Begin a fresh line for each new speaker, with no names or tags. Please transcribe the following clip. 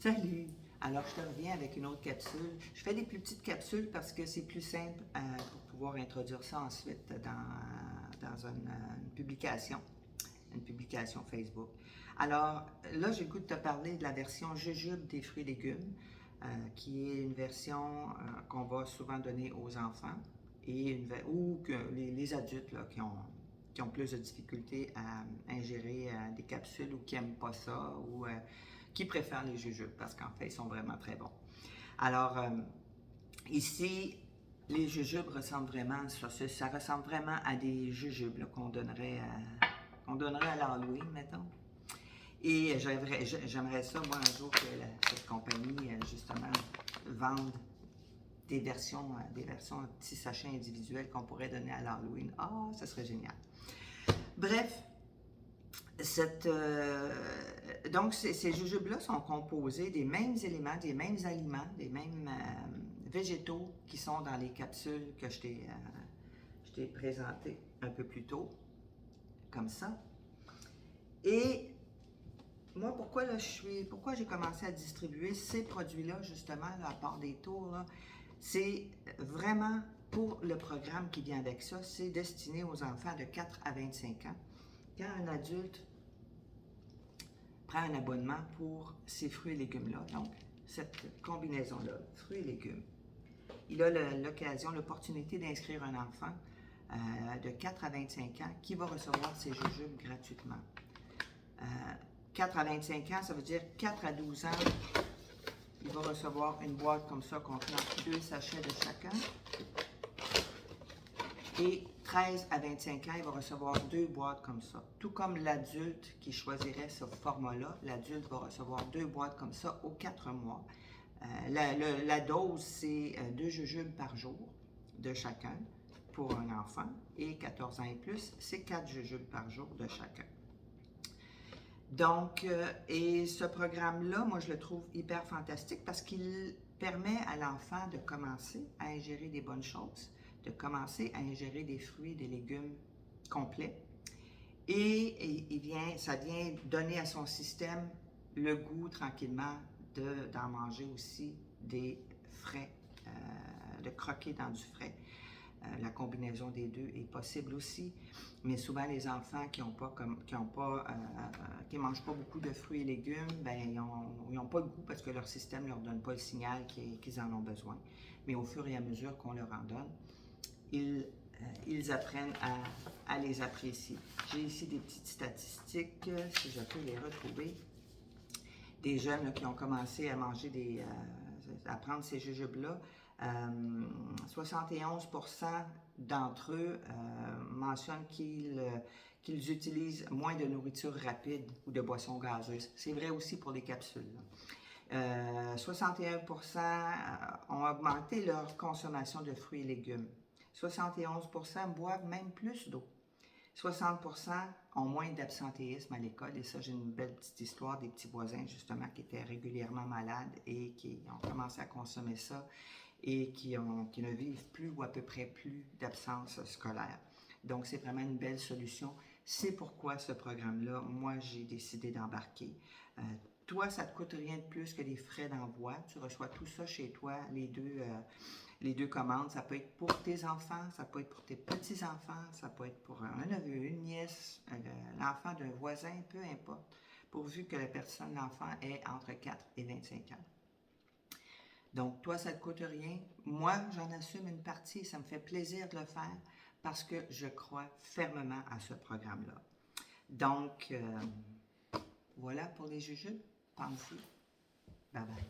Salut! Alors, je te reviens avec une autre capsule. Je fais des plus petites capsules parce que c'est plus simple pour pouvoir introduire ça ensuite dans une publication Facebook. Alors, là, j'ai le goût de te parler de la version jujube des fruits et légumes, qui est une version qu'on va souvent donner aux enfants ou que les adultes là, qui ont plus de difficultés à ingérer des capsules ou qui n'aiment pas ça ou qui préfèrent les jujubes parce qu'en fait, ils sont vraiment très bons. Alors, ici, les jujubes ressemblent vraiment, ça ressemble vraiment à des jujubes qu'on donnerait à l'Halloween, mettons. Et j'aimerais ça, moi, un jour, que cette compagnie, justement, vende des versions petits sachets individuels qu'on pourrait donner à l'Halloween. Ah, ça serait génial. Bref, donc ces jujubes-là sont composés des mêmes éléments, des mêmes aliments, des mêmes végétaux qui sont dans les capsules que je t'ai présentées un peu plus tôt, comme ça. Et moi, pourquoi j'ai commencé à distribuer ces produits-là, justement, là, à part des tours, c'est vraiment pour le programme qui vient avec ça. C'est destiné aux enfants de 4 à 25 ans. Quand un adulte prend un abonnement pour ces fruits et légumes-là, donc cette combinaison-là, fruits et légumes, il a l'opportunité d'inscrire un enfant de 4 à 25 ans qui va recevoir ces jujubes gratuitement. 4 à 25 ans, ça veut dire 4 à 12 ans, il va recevoir une boîte comme ça contenant 2 sachets de chacun. Et 13 à 25 ans, il va recevoir 2 boîtes comme ça. Tout comme l'adulte qui choisirait ce format-là, l'adulte va recevoir 2 boîtes comme ça aux 4 mois. La dose, c'est 2 jujubes par jour de chacun pour un enfant. Et 14 ans et plus, c'est 4 jujubes par jour de chacun. Donc, et ce programme-là, moi, je le trouve hyper fantastique parce qu'il permet à l'enfant de commencer à ingérer des bonnes choses, de commencer à ingérer des fruits et des légumes complets. Et ça vient donner à son système le goût, tranquillement, d'en manger aussi des frais, de croquer dans du frais. La combinaison des deux est possible aussi, mais souvent les enfants qui mangent pas beaucoup de fruits et légumes, ben ils n'ont pas le goût parce que leur système ne leur donne pas le signal qu'ils en ont besoin. Mais au fur et à mesure qu'on leur en donne, ils apprennent à les apprécier. J'ai ici des petites statistiques, si je peux les retrouver. Des jeunes là, qui ont commencé à manger à prendre ces jujubes-là. 71% d'entre eux mentionnent qu'ils utilisent moins de nourriture rapide ou de boissons gazeuses. C'est vrai aussi pour les capsules. 61% ont augmenté leur consommation de fruits et légumes. 71% boivent même plus d'eau. 60% ont moins d'absentéisme à l'école. Et ça, j'ai une belle petite histoire des petits voisins, justement, qui étaient régulièrement malades et qui ont commencé à consommer ça et qui ne vivent plus ou à peu près plus d'absence scolaire. Donc, c'est vraiment une belle solution. C'est pourquoi ce programme-là, moi, j'ai décidé d'embarquer. Toi, ça ne te coûte rien de plus que des frais d'envoi. Tu reçois tout ça chez toi, les deux commandes. Ça peut être pour tes enfants, ça peut être pour tes petits-enfants, ça peut être pour un neveu, une nièce, l'enfant d'un voisin, peu importe, pourvu que l'enfant ait entre 4 et 25 ans. Donc, toi, ça ne te coûte rien. Moi, j'en assume une partie et ça me fait plaisir de le faire parce que je crois fermement à ce programme-là. Donc, voilà pour les jujubes. Pensez. Bye bye.